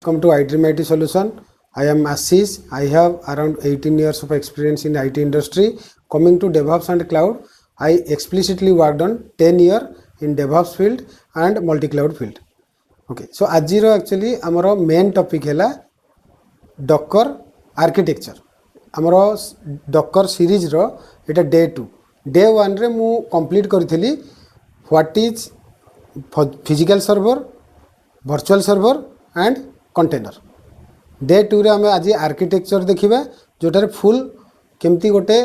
Welcome to iDream IT Solution. I am Ashish. I have around 18 years of experience in IT industry. Coming to DevOps and cloud, I explicitly worked on 10 years in DevOps field and multi-cloud field. Okay, so आजिरो actually आमर main topic है Docker architecture. आमर Docker series रो इटा day 2. Day 1 रे मु complete करी what is physical server, virtual server and container. Day 2 रे आमे आज आर्किटेक्चर देखिबा जोटारे फुल केमती गोटे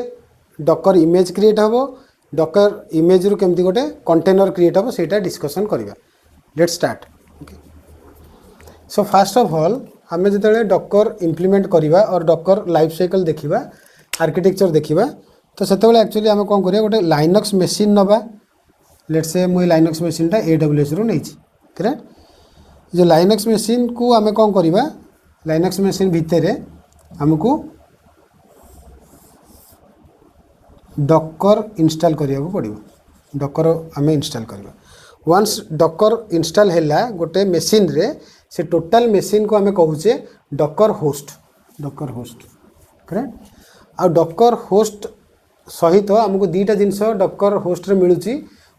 डकर इमेज क्रिएट हबो डकर इमेज रु केमती गोटे कंटेनर क्रिएट हबो सेटा डिस्कशन करिबा. Let's start. Okay, so first of all आमे जतले डकर इंप्लीमेंट करिबा और डकर लाइफ साइकिल देखिबा आर्किटेक्चर देखिबा तो सेतबेले एक्चुअली आमे कोन करिया गोटे लाइनक्स मशीन नबा. लेट्स से मुई लाइनक्स मशीन टा AWS रु नेछि. करेक्ट. जो लाइनक्स मशीन को आमे कोन करिबा लाइनक्स मशीन भितर हमको डकर इंस्टॉल करिया पड़ो. डकर आम इंस्टॉल करवा. वंस डकर इंस्टॉल हैला गोटे मशीन रे से टोटल मशीन को आम कहूचे Docker host. Docker host correct. आ डकर होस्ट सहित आमको दीटा जिनस डकर होस्ट रे मिलुची.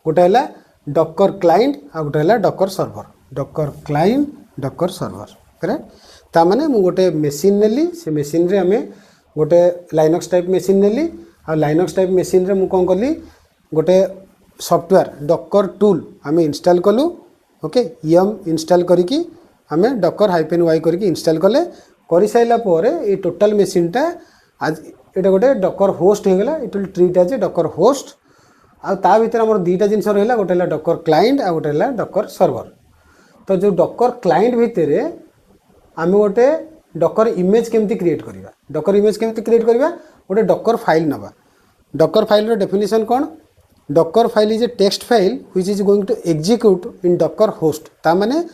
गोटे है डकर क्लाइंट आ गोटे है Docker server. Docker client Docker server correct. तामाने मु गोटे मेसीन नेली से मेसीन रे हमें गोटे लाइनक्स टाइप मेसीन नेली आ लाइनक्स टाइप मेसीन रे मु कोन करली गोटे सॉफ्टवेयर डकर टूल हमें इंस्टॉल कलु. ओके, यम इंस्टॉल करिकी हमें डकर -y करिकी इंस्टॉल कले करि साइला पोरे ए टोटल मेसीन टा आज एटा गोटे डकर होस्ट हे गेला. It will treat as a Docker host. आ ता भीतर हमर दीटा जिंस रहला गोटे है डकर क्लाइंट आ गोटे है डकर सर्वर. तो जो डकर क्लाइंट भीतर आम गोटे डकर इमेज केमती क्रिएट करवा. डकर इमेज केमती क्रिएट करवा गोटे डकर फाइल नवा. डकर फाइल रो डेफिनेशन कौन? Docker file is a text file which is going to execute in Docker host. ता माने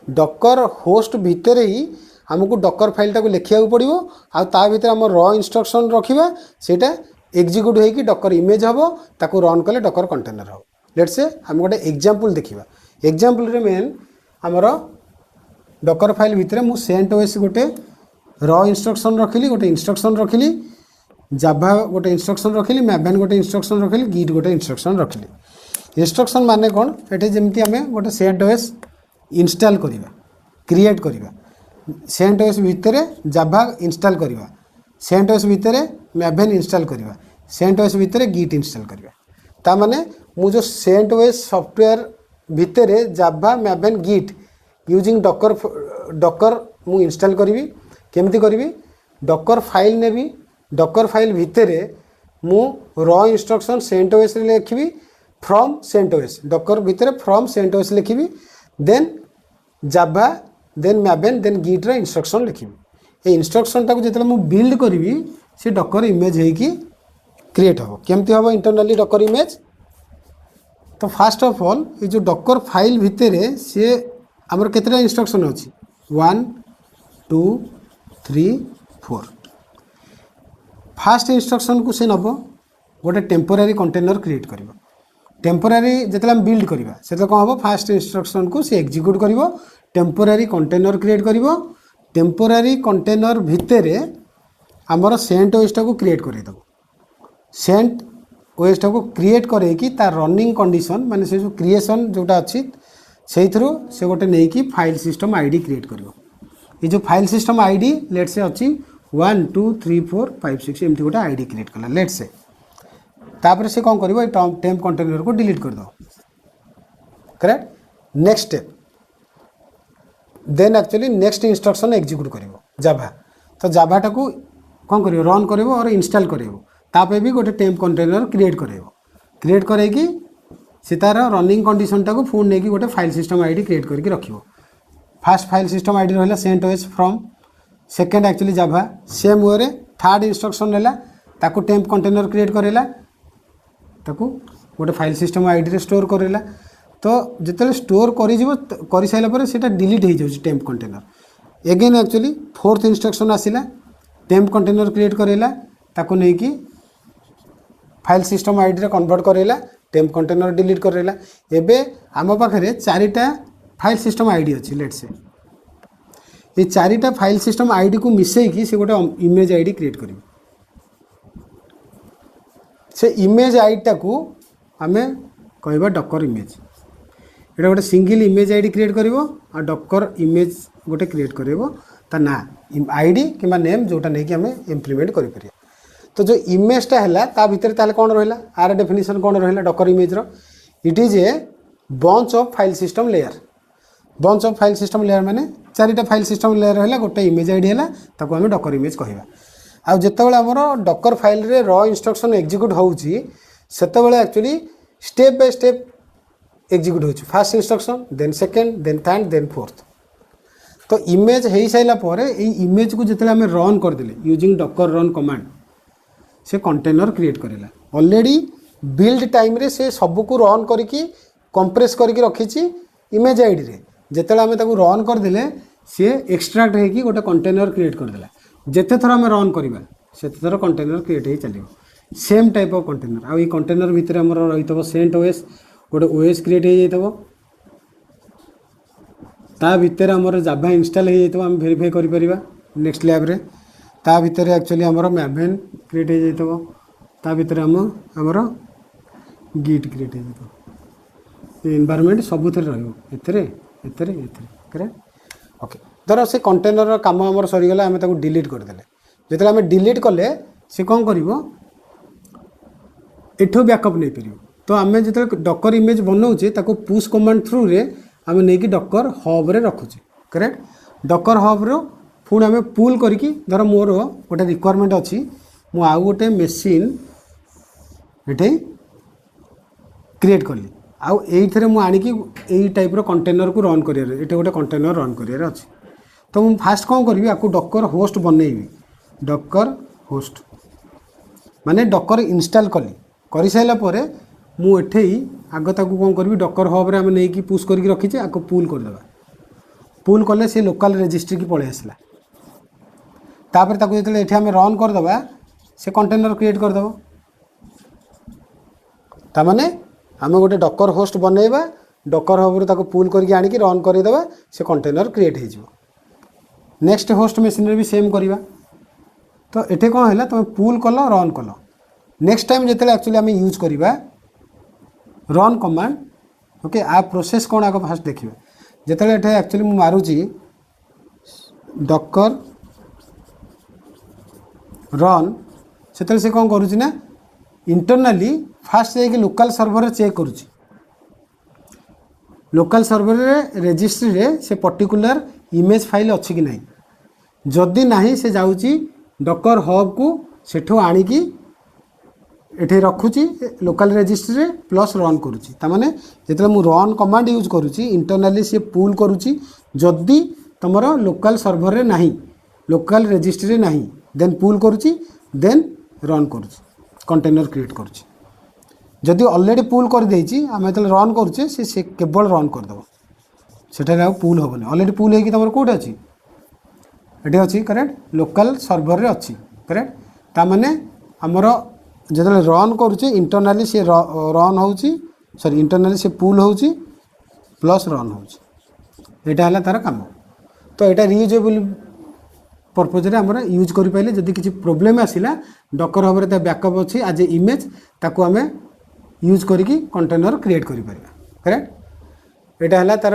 डकर होस्ट भितर ही हमको डकर फाइल टाको लिखिया पड़ो. आ ता भीतर हम रॉ इंस्ट्रक्शन रखिबा सेटा एग्जीक्यूट होई कि डकर इमेज हबो ताको रन कले डकर कंटेनर हो. लेट्स से हम गोटे एग्जांपल देखिबा. एग्जांपल रे मेन हमरो डकर फाइल भितर मु CentOS गोटे रॉ इंस्ट्रक्शन रखिली गोटे इंस्ट्रक्शन रखिली जावा गोटे इंस्ट्रक्शन रखिली मैबेन गोटे इंस्ट्रक्शन रखिली गिट गोटे इंस्ट्रक्शन रखिली. इंस्ट्रक्शन माने कौन? एटे जेमती आमे गोटे CentOS इंस्टॉल करिबा क्रिएट करिबा. CentOS भितर जावा इंस्टॉल करिबा. CentOS भितर मैबेन इंस्टॉल करिबा. CentOS भितर गिट इंस्टॉल करिबा. ता माने मु जो CentOS सॉफ्टवेयर भितर जावा मैबेन गिट यूजिंग डकर मु इंस्टॉल करी. केमती करी? डकर फाइल नेबी. डकर फाइल भितर मु रॉ इंस्ट्रक्शन CentOS रे लिखी फ्रॉम CentOS. डकर भितर फ्रॉम CentOS लिखी. देन जावा देन मैबेन देन गिट रे इंस्ट्रक्शन लिखी. ए इंस्ट्रक्शन टाको जेतले मु बिल्ड करी से डकर इमेज है कि क्रिएट हो. केमती हो इंटरनली डकर इमेज? तो फास्ट ऑफ ऑल ये जो डकर फाइल भितर से आमर केतटा इंस्ट्रक्शन अच्छी 1 2 3 4. फास्ट इंस्ट्रक्शन को से नब गोटे टेम्पोरारी कंटेनर क्रिएट कर. टेम्पोरारी जिते आम बिल्ड करवा से कौन हम फास्ट इंस्ट्रक्शन को से एग्जीक्यूट कर टेम्पोरारी कंटेनर क्रिएट कर. टेम्पोरारी कंटेनर भितर आमर CentOS टाको क्रिएट करदेव. CentOS टाको क्रिएट करके तार रनिंग कंडीशन माने से जो क्रिएशन जोटा अच्छी से गोटे नहीं कि फाइल सिस्टम आईडी क्रिएट करिवो. ये जो फाइल सिस्टम आईडी लेट से अच्छी 1 2 3 4 5 6 एमती गोटे आईडी क्रिएट कला. लेट से तापर से कौन करिवो टेम्प कंटेनर को डिलीट कर दो. Correct. Next step then actually next instruction execute करिवो जावा. तो जावा टाको कौन करिवो रन करिवो और इंस्टॉल करिवो. तापे भी गोटे टेम्प कंटेनर क्रिएट करिवो. क्रिएट करैकी से तार रनिंग कंडीशन टाको फोन नहीं कि गोटे फाइल सिस्टम आईडी क्रिएट करके रखिवो. फास्ट फाइल सिस्टम आईडी रहा CentOS from. Second actually Java same way रे थर्ड इंस्ट्रक्शन है ताको टेम्प कंटेनर क्रिएट करेला ताको गोटे फाइल सिस्टम आईडी रे स्टोर करेला. तो जिते स्टोर कर सारापर से डिलीट हो जाए temp container. Again actually fourth instruction आसला टेम्प कंटेनर क्रिएट करेला ताको नहीं कि फाइल सिस्टम आईडी रे कन्वर्ट करेला. टेम्प कंटेनर डिलीट करेला. एबे आम पाखे 4टा फाइल सिस्टम आईडी अच्छी. लेट से ये चारिटा फाइल सिस्टम आईडी को मिसेकी से गोटे इमेज आईडी क्रिएट करेंगे। से इमेज आईडी को आम कहवा डकर इमेज, ये गोटे सिंगल इमेज आईडी क्रिएट करिवो आ डकर इमेज गोटे क्रिएट करिवो ता ना आईडी कि नेम जोटा नहीं कि आम इम्प्लीमेंट करें। तो जो इमेजटा है ता भितर ताले कौन रहा आर डेफिनेशन कौन रहा डकर इमेज रो it is a bunch of file system layer. Bunch of file system layer माने चारिटा फाइल सिस्टम लेयर है गोटे इमेज आईडी है ताको आम डकर इमेज कहवा। आउ जितेबाला आमर डकर फाइल रे र इंस्ट्रक्शन एग्जीक्यूट होउची सेतेबाला actually step by step execute होउची first instruction then second then third then fourth. तो इमेज हो सारा पर इमेज को जिते आम रन करदे यूजिंग डकर रन कमांड से कंटेनर क्रिएट करेला। ऑलरेडी बिल्ड टाइम रे से सबको रन करके कंप्रेस करके रखी इमेज आईडी रे जिते आम रन करदे सी एक्सट्राक्ट होगी गोटे कंटेनर क्रिएट करदेला। जिते थर आम रन करवा से थर कंटेनर क्रिएट हो चलो सेम टाइप ऑफ कंटेनर। आ कंटेनर भितर आम रही सेंट ओएस गोटे ओएस क्रिएट हो जाइए ता भितर आमर जाभा इंस्टॉल हो जाइए आम वेरीफाई करिपरिबा नेक्स्ट लैब रे ता भितर एक्चुअली आमर मैभेन क्रिएट हो जाइए ता भितर आमर गिट क्रिएट हो जाइए एनवायरनमेंट सबुथ करेक्ट। ओके धर से कंटेनर काम आमर सरीगला आम डिलीट करदे जो आम डिलीट कले से कौन कर एठू बैकअप नहीं पार। तो आम जो डकर इमेज बनाऊे पुश कमांड थ्रू रे आम नहीं डकर हब रे रखुचे करेक्ट। डकर हब रो पुणी आम पुल करके धर मोर गोटे रिक्वायरमेंट अच्छी मु आउ गोटे मेसीन ये क्रिएट कली आउ ये मुझे यही टाइप कंटेनर को रन कर गोटे कंटेनर रन कर अच्छी। तो मुझे फास्ट कौन करी आपको डकर होस्ट बनइबी डकर होस्ट माने डकर इंस्टॉल कली कर सारापर मुझे आग ताकू कौन करी डकर हब रे आम नहीं पुश करके रखीचे आपको पुल करदे पुल कले सी लोकल रजिस्ट्री की पलि आसला तापर ताकू जो ये आम रन करदे से कंटेनर क्रिएट करदेव ताने आम गोटे डकर होस्ट बनइबा डकर हब ताको पुल करके आनिकी रन करदे से कंटेनर क्रिएट हो नेक्स्ट होस्ट मशीन भी सेम करवा। तो ये कौन है तुम पुल कल रन कल नेक्स्ट टाइम जो एक्चुअली आम यूज करवा रन कमांड ओके आ प्रोसेस कौन आग फास्ट देखिए जिते एक्चुअली मुझे मारुची डकर रन से कौन करुँच ना इंटरनाली फास्ट जाकि लोकल सर्वर चेक करुँच लोकल सर्वर रजिस्ट्री रे से पर्टिकुलर इमेज फाइल अच्छी कि नहीं जदि नहीं से जाऊँगी डकर हब को सेठो आनिकी ये रखुची लोकल रजिस्ट्री रे प्लस रन करुँची ताने जिते मुझे रन कमांड यूज करुँची इंटरनाली सी पुल करुँची जदि तुम लोकल सर्वर रे नहीं लोकल रजिस्ट्री रे नहीं देन पुल करुँची देन रन करुँची कंटेनर क्रिएट करुँची। जदि ऑलरेडी पुल कर देइची आम जो रन करुचे से केवल रन करदेव से पुल हेनी ऑलरेडी पुल होगी तुम कौटे अच्छी ये अच्छी करेक्ट लोकल सर्वर रे अच्छी करेक्ट ताने आमर जो रन करुचे इंटरनाली सी रन हो सॉरी इंटरनाली सी पुल हो प्लस रन हो यहाँ तार काम। तो यहाँ रियूजेबल पर्पज आमर यूज कर पाइले जदि किसी प्रोब्लेम आसला डकर हब बैकअप अच्छी आज ए इमेज ताकू आम यूज करिकी कंटेनर क्रिएट करि परिबा करेक्ट। एटा हला तार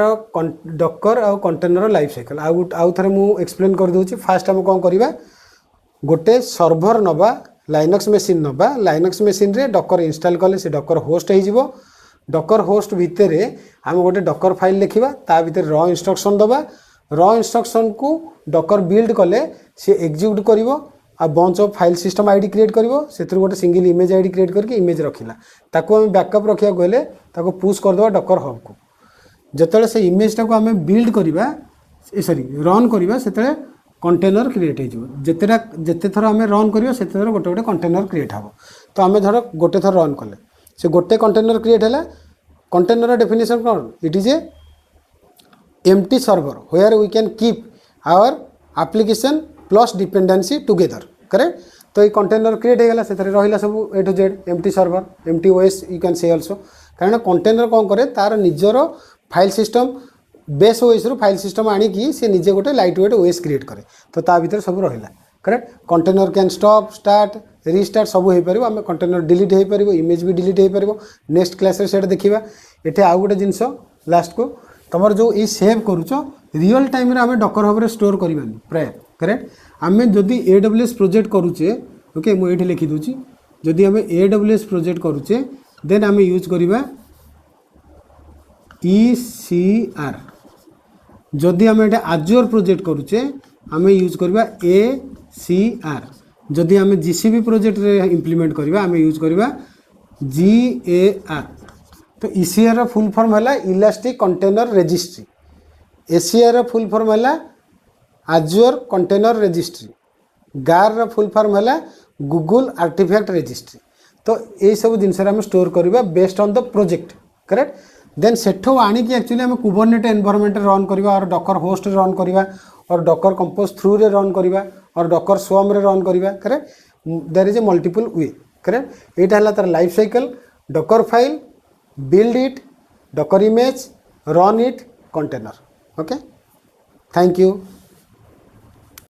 डकर आ कंटेनर लाइफ साइकिल आउ थरे मु एक्सप्लेन कर दोची। फास्ट हम कोन करिबा गोटे सर्वर नबा लाइनक्स मशीन नबा लाइनक्स मशीन रे डकर इंस्टॉल कले से डकर होस्ट हो जिवो डकर होस्ट भितर हम गोटे डकर फाइल लिखिबा ता भितर र इंस्ट्रक्शन दबा र इंस्ट्रक्शन को डकर बिल्ड कले से एग्जीक्यूट करिवो आ bunch of file system ID create करिवो सेतिर गोटे सिंगल इमेज आईडी क्रिएट करके इमेज रखिला ताको हम बैकअप रखिया गले ताको पुश कर दवा डकर हब को जतले से इमेज टाको हम बिल्ड करिबा सॉरी रन करिबा सेतले कंटेनर क्रिएट हो जिते जिते थर आम रन करिबा सेते थर गोटे गोटे कंटेनर क्रिएट हबो। तो आम धर गोटे थर रन कले से गोटे कंटेनर क्रिएट है कंटेनर डेफिनेशन कौन it is a empty server where we can keep our application plus dependency together correct. तो ये कंटेनर क्रिएट होगा से रहा सब A to Z empty server empty OS you can say also कारण container कौन करे तार निजर फाइल सिस्टम बेस ओएस रु फाइल सिस्टम आनिकी से निजे गोटे लाइट वेट ओएस क्रिएट करे तो ता भीतर सब रहिला correct container can stop start restart सब हो पारिबो आमे कंटेनर डिलीट हो पारिबो इमेज भी डिलीट हो पारिबो नेक्स्ट क्लास रे सेट देखिबा एठे आउ गोटे जिंस लास्ट को तमर जो ई सेव करूचो रियल टाइम रे आमे डॉकर हब रे स्टोर करबानी प्राय करेक्ट आमे जदी AWS प्रोजेक्ट करूचे ओके मु एठे लिखि दूची जदी आमे AWS प्रोजेक्ट करूचे देन आमे यूज करिबा ECR जदि आम ये आजुअर प्रोजेक्ट करुचे आम यूज करवा ACR जदि आम GCP प्रोजेक्ट रे इम्प्लीमेंट करवा आम यूज करवा GAR तो ECR रा फुल फॉर्म है इलास्टिक कंटेनर रजिस्ट्री ACR रा फुल फॉर्म है आजुअर कंटेनर रजिस्ट्री GAR रा फुल फॉर्म है गूगल आर्टिफैक्ट रजिस्ट्री तो ये सब जिनस आम स्टोर करवा based on the project correct then सेठो आनिकी एक्चुअली आम कुबरनेट एनवायरनमेंट रन करवा और डॉकर होस्ट रन करवा और डॉकर कंपोज थ्रू रे रन करवा और डॉकर स्वम रे रन करवा correct there is a multiple way correct एटा हला तार life cycle docker file build it docker image run it container okay thank you.